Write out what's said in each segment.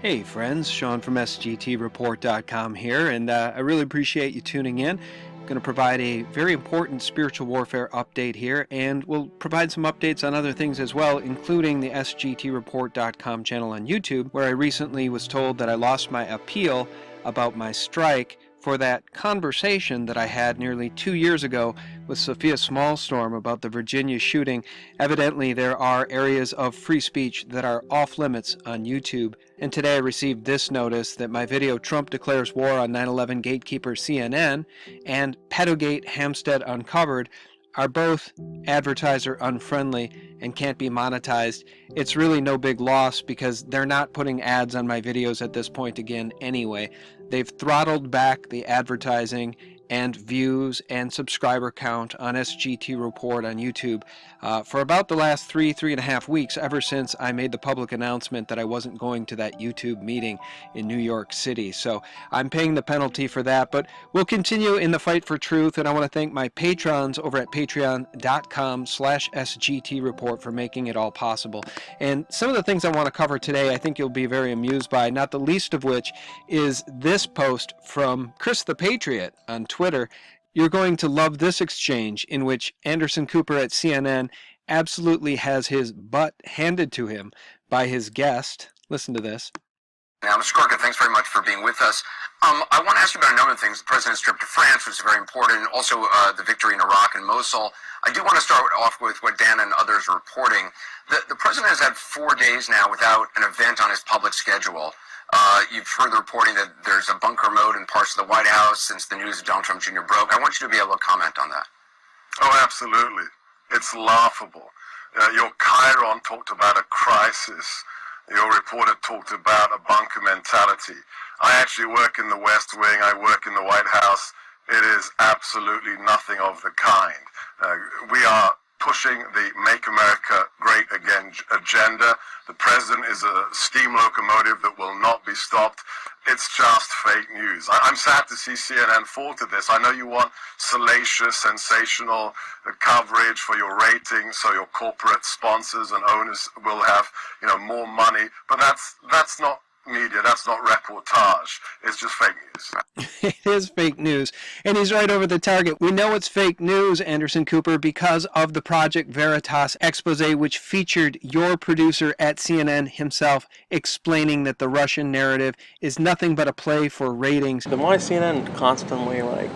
Hey friends, Sean from SGTReport.com here, and I really appreciate you tuning in. I'm going to provide a very important spiritual warfare update here, and we'll provide some updates on other things as well, including the SGTReport.com channel on YouTube, where I recently was told that I lost my appeal about my strike for that conversation that I had nearly 2 years ago with Sophia Smallstorm about the Virginia shooting. Evidently, there are areas of free speech that are off limits on YouTube. And today I received this notice that my video Trump Declares War on 9/11 Gatekeeper CNN and Pedogate Hampstead Uncovered are both advertiser unfriendly and can't be monetized. It's really no big loss because they're not putting ads on my videos at this point again anyway. They've throttled back the advertising and views and subscriber count on SGT Report on YouTube for about the last three and a half weeks, ever since I made the public announcement that I wasn't going to that YouTube meeting in New York City. So I'm paying the penalty for that, but we'll continue in the fight for truth, and I want to thank my patrons over at patreon.com/SGT Report for making it all possible. And some of the things I want to cover today I think you'll be very amused by, not the least of which is this post from Chris the Patriot on Twitter. You're going to love this exchange in which Anderson Cooper at CNN absolutely has his butt handed to him by his guest. Listen to this. Now, Mr. Gorka, thanks very much for being with us. I want to ask you about a number of things. The president's trip to France, which is very important. Also, the victory in Iraq and Mosul. I do want to start off with what Dan and others are reporting. The president has had 4 days now without an event on his public schedule. You've heard the reporting that there's a bunker mode in parts of the White House since the news of Donald Trump Jr. broke. I want you to be able to comment on that. Oh, absolutely. It's laughable. Your Chiron talked about a crisis. Your reporter talked about a bunker mentality. I actually work in the West Wing. I work in the White House. It is absolutely nothing of the kind. We are pushing the Make America Great Again agenda. The president is a steam locomotive that will not be stopped. It's just fake news. I'm sad to see CNN fall to this. I know you want salacious, sensational coverage for your ratings, so your corporate sponsors and owners will have, more money. But that's not media, that's not reportage. It's just fake news. It is fake news, and he's right over the target. We know it's fake news, Anderson Cooper, because of the Project Veritas expose, which featured your producer at CNN himself explaining that the Russian narrative is nothing but a play for ratings. Then why is CNN constantly like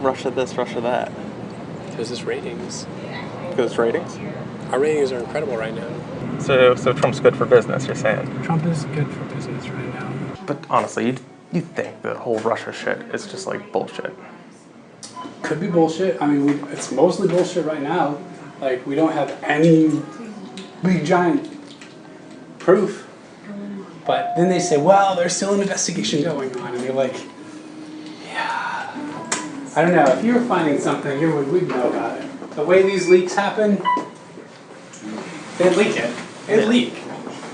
Russia this, Russia that? Because it's ratings. Because it's ratings? Our ratings are incredible right now. So Trump's good for business, you're saying? Trump is good for business right now. But honestly, you think the whole Russia shit is just like bullshit? Could be bullshit. I mean, it's mostly bullshit right now. Like, we don't have any big giant proof. But then they say, well, there's still an investigation going on. And you're like, yeah. I don't know. If you were finding something, we'd know about it. The way these leaks happen, they'd leak it. It'd leak.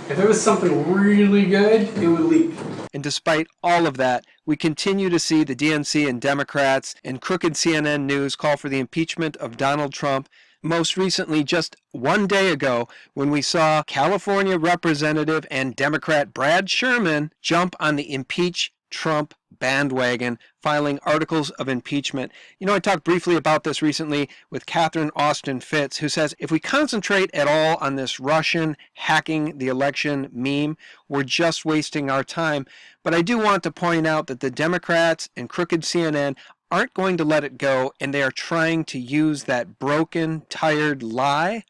If it was something really good, it would leak. And despite all of that, we continue to see the DNC and Democrats and crooked CNN News call for the impeachment of Donald Trump. Most recently, just 1 day ago, when we saw California Representative and Democrat Brad Sherman jump on the impeach Trump bandwagon, filing articles of impeachment. I talked briefly about this recently with Catherine Austin Fitts, who says if we concentrate at all on this Russian hacking the election meme, we're just wasting our time. But I do want to point out that the Democrats and crooked CNN aren't going to let it go, and they are trying to use that broken, tired lie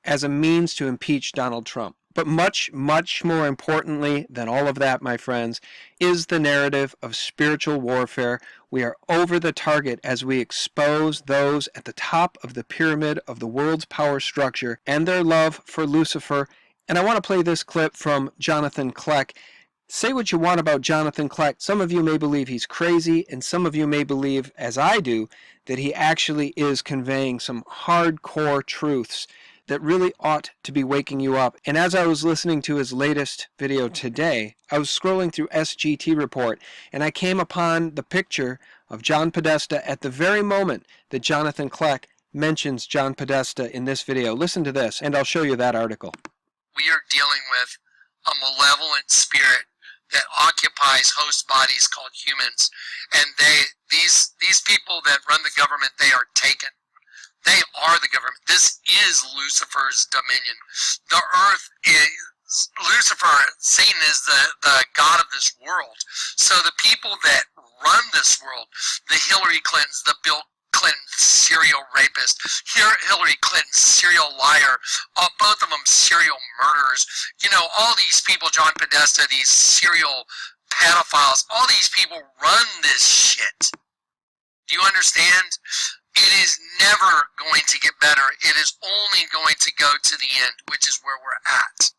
as a means to impeach Donald Trump. But much, much more importantly than all of that, my friends, is the narrative of spiritual warfare. We are over the target as we expose those at the top of the pyramid of the world's power structure and their love for Lucifer. And I want to play this clip from Jonathan Kleck. Say what you want about Jonathan Kleck. Some of you may believe he's crazy, and some of you may believe, as I do, that he actually is conveying some hardcore truths that really ought to be waking you up. And as I was listening to his latest video today, I was scrolling through SGT Report, and I came upon the picture of John Podesta at the very moment that Jonathan Kleck mentions John Podesta in this video. Listen to this, and I'll show you that article. We are dealing with a malevolent spirit that occupies host bodies called humans, and these people that run the government, they are taken. They are the government. This is Lucifer's dominion. The earth is Lucifer. Satan is the god of this world. So the people that run this world, the Hillary Clintons, the Bill Clinton serial rapist, Hillary Clinton serial liar, both of them serial murderers. You know, all these people, John Podesta, these serial pedophiles, all these people run this shit. Do you understand? It is never going to get better. It is only going to go to the end, which is where we're at.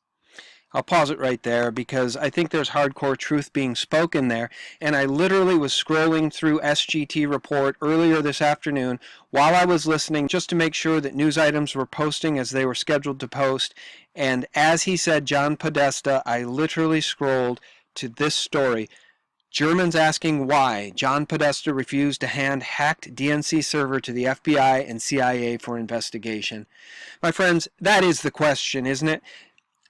I'll pause it right there because I think there's hardcore truth being spoken there, and I literally was scrolling through SGT Report earlier this afternoon while I was listening just to make sure that news items were posting as they were scheduled to post, and as he said, John Podesta, I literally scrolled to this story. Germans asking why John Podesta refused to hand hacked DNC server to the FBI and CIA for investigation. My friends, that is the question, isn't it?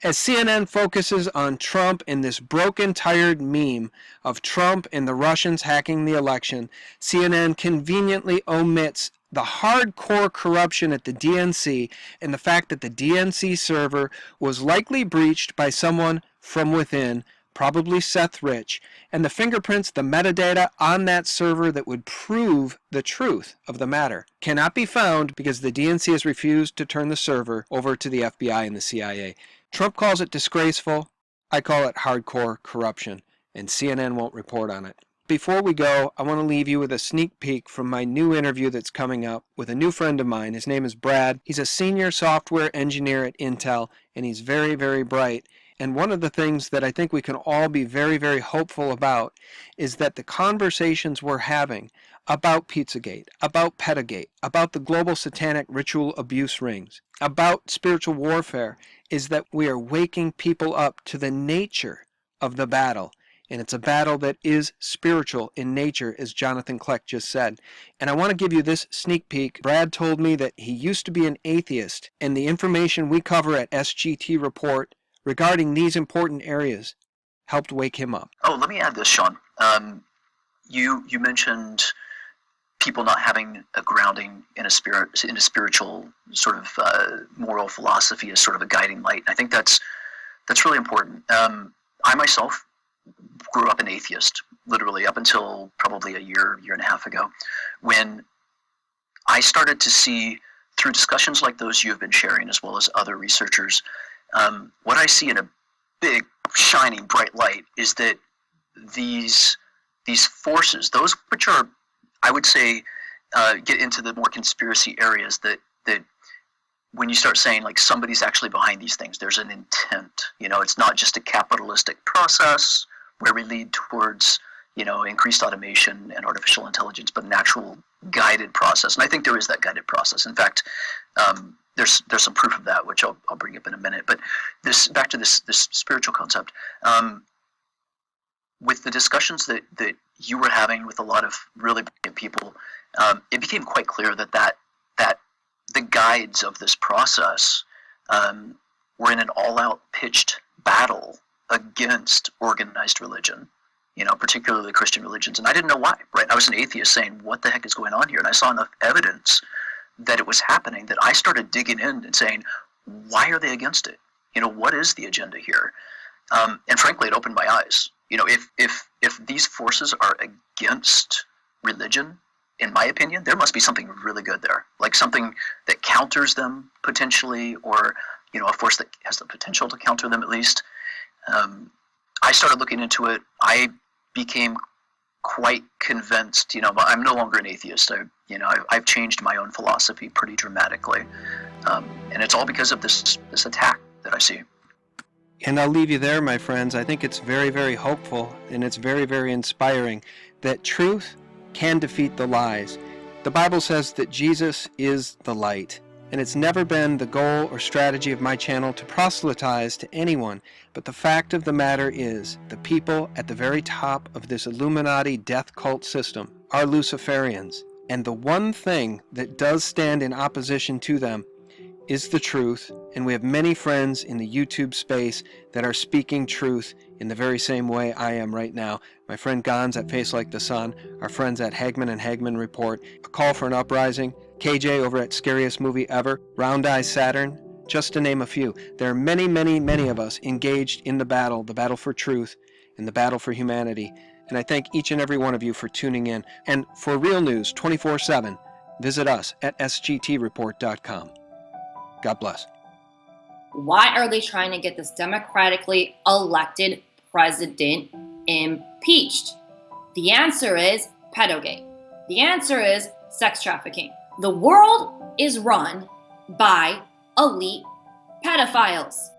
As CNN focuses on Trump and this broken, tired meme of Trump and the Russians hacking the election, CNN conveniently omits the hardcore corruption at the DNC and the fact that the DNC server was likely breached by someone from within, probably Seth Rich, and the fingerprints, the metadata on that server that would prove the truth of the matter cannot be found because the DNC has refused to turn the server over to the FBI and the CIA. Trump calls it disgraceful. I call it hardcore corruption, and CNN won't report on it. Before we go, I want to leave you with a sneak peek from my new interview that's coming up with a new friend of mine. His name is Brad. He's a senior software engineer at Intel, and he's very, very bright. And one of the things that I think we can all be very, very hopeful about is that the conversations we're having about Pizzagate, about Pedogate, about the global satanic ritual abuse rings, about spiritual warfare, is that we are waking people up to the nature of the battle. And it's a battle that is spiritual in nature, as Jonathan Kleck just said. And I want to give you this sneak peek. Brad told me that he used to be an atheist, and the information we cover at SGT Report regarding these important areas helped wake him up. Oh, let me add this, Sean. You mentioned people not having a grounding in a spiritual sort of moral philosophy as sort of a guiding light. I think that's really important. I myself grew up an atheist, literally up until probably a year and a half ago, when I started to see, through discussions like those you have been sharing, as well as other researchers, what I see in a big, shining, bright light is that these forces, those which are, I would say, get into the more conspiracy areas, that when you start saying like somebody's actually behind these things, there's an intent. You know, it's not just a capitalistic process where we lead towards, you know, increased automation and artificial intelligence, but an actual guided process. And I think there is that guided process. In fact, there's some proof of that, which I'll bring up in a minute. But back to this spiritual concept. With the discussions that you were having with a lot of really brilliant people, it became quite clear that the guides of this process were in an all-out pitched battle against organized religion, you know, particularly Christian religions. And I didn't know why, right? I was an atheist saying, what the heck is going on here? And I saw enough evidence that it was happening that I started digging in and saying, why are they against it? You know, what is the agenda here? And frankly, it opened my eyes. You know, if these forces are against religion, in my opinion, there must be something really good there, like something that counters them potentially, or, you know, a force that has the potential to counter them at least. I started looking into it. I became quite convinced. You know, I'm no longer an atheist. I've changed my own philosophy pretty dramatically, and it's all because of this attack that I see. And I'll leave you there, my friends. I think it's very, very hopeful, and it's very, very inspiring that truth can defeat the lies. The Bible says that Jesus is the light, and it's never been the goal or strategy of my channel to proselytize to anyone, but the fact of the matter is the people at the very top of this Illuminati death cult system are Luciferians, and the one thing that does stand in opposition to them is the truth, and we have many friends in the YouTube space that are speaking truth in the very same way I am right now. My friend Gons at Face Like the Sun, our friends at Hagman and Hagman Report, A Call for an Uprising, KJ over at Scariest Movie Ever, Round Eye Saturn, just to name a few. There are many, many, many of us engaged in the battle for truth and the battle for humanity. And I thank each and every one of you for tuning in. And for real news 24/7, visit us at sgtreport.com. God bless. Why are they trying to get this democratically elected president impeached? The answer is Pedogate. The answer is sex trafficking. The world is run by elite pedophiles.